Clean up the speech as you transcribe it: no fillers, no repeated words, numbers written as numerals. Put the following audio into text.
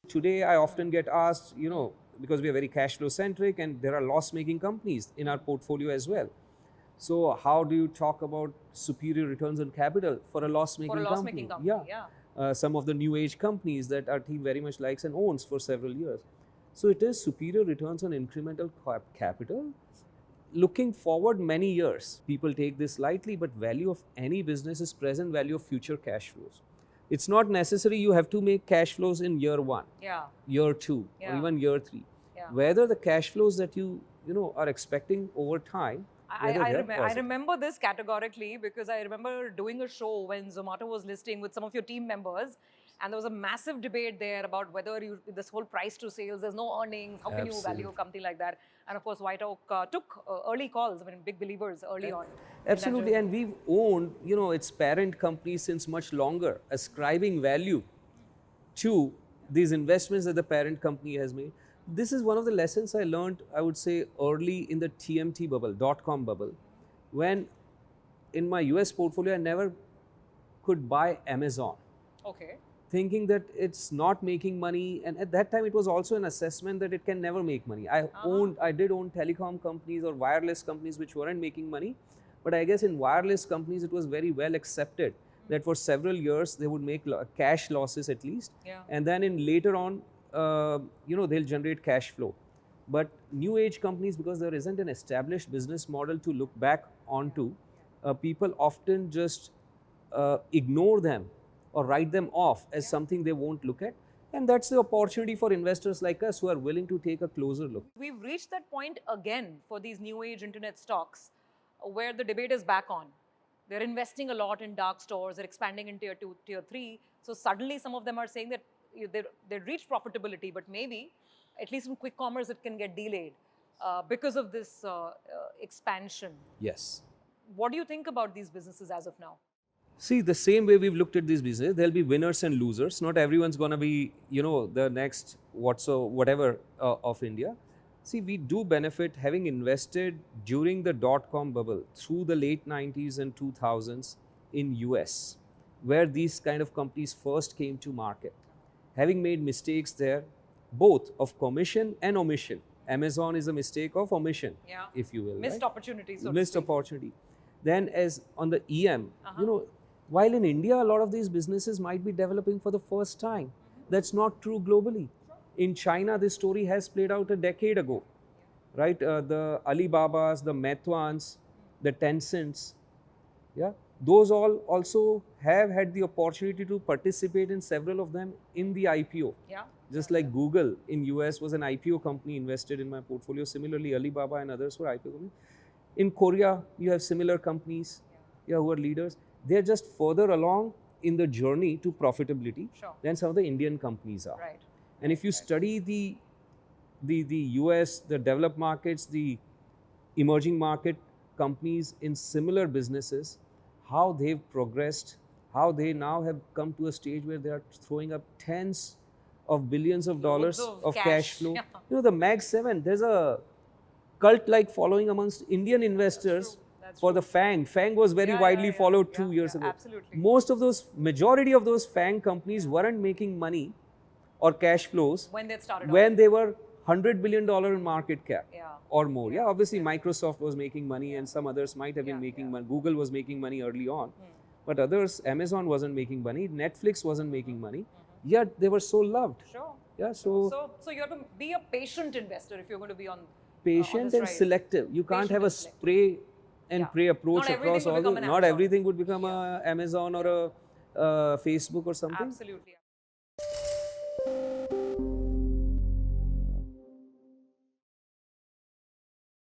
Today, I often get asked, because we are very cash flow centric and there are loss making companies in our portfolio as well. So how do you talk about superior returns on capital for a loss-making company? Some of the new age companies that our team very much likes and owns for several years. So it is superior returns on incremental capital. Looking forward many years, people take this lightly, but value of any business is present value of future cash flows. It's not necessary you have to make cash flows in year 1, year 2, or even year 3. Whether the cash flows that you are expecting over time, I remember this categorically because I remember doing a show when Zomato was listing with some of your team members, and there was a massive debate there about whether this whole price to sales, there's no earnings, how can you value a company like that? And of course, White Oak took early calls, big believers early on. Absolutely, and we've owned, its parent company since much longer, ascribing value to these investments that the parent company has made. This is one of the lessons I learned, I would say, early in the TMT bubble, .com bubble, when in my US portfolio, I never could buy Amazon. Thinking that it's not making money. And at that time, it was also an assessment that it can never make money. I did own telecom companies or wireless companies which weren't making money. But I guess in wireless companies, it was very well accepted that for several years, they would make cash losses at least. And then later on, they'll generate cash flow. But new age companies, because there isn't an established business model to look back onto, people often just ignore them or write them off as something they won't look at. And that's the opportunity for investors like us who are willing to take a closer look. We've reached that point again for these new age internet stocks where the debate is back on. They're investing a lot in dark stores, they're expanding in tier 2, tier 3. So suddenly some of them are saying that they reach profitability, but maybe, at least in quick commerce, it can get delayed because of this expansion. Yes. What do you think about these businesses as of now? See, the same way we've looked at these businesses, there'll be winners and losers. Not everyone's going to be, the next whatever of India. See, we do benefit having invested during the .com bubble through the late 90s and 2000s in US, where these kind of companies first came to market. Having made mistakes there, both of commission and omission. Amazon is a mistake of omission, if you will. Missed opportunity, so Missed opportunity. Then as on the EM, while in India, a lot of these businesses might be developing for the first time. That's not true globally. In China, this story has played out a decade ago, right? The Alibabas, the Meituans, the Tencents, those all also have had the opportunity to participate in several of them in the IPO. Just like Google in US was an IPO company invested in my portfolio. Similarly, Alibaba and others were IPO companies. In Korea, you have similar companies who are leaders. They're just further along in the journey to profitability than some of the Indian companies are. And if you study the US, the developed markets, the emerging market companies in similar businesses, how they've progressed, how they now have come to a stage where they are throwing up tens of billions of dollars of cash flow. The Mag 7, there's a cult-like following amongst Indian investors for the FANG. FANG was very widely followed 2 years ago. Majority of those FANG companies weren't making money or cash flows when they were $100 billion in market cap or more. Obviously Microsoft was making money and some others might have been making money. Google was making money early on, but others, Amazon wasn't making money, Netflix wasn't making money, yet they were so loved. So you have to be a patient investor if you're going to be on patient and selective. You can't have a spray and pray approach across all those. Not everything would become a Amazon or a Facebook or something. Absolutely.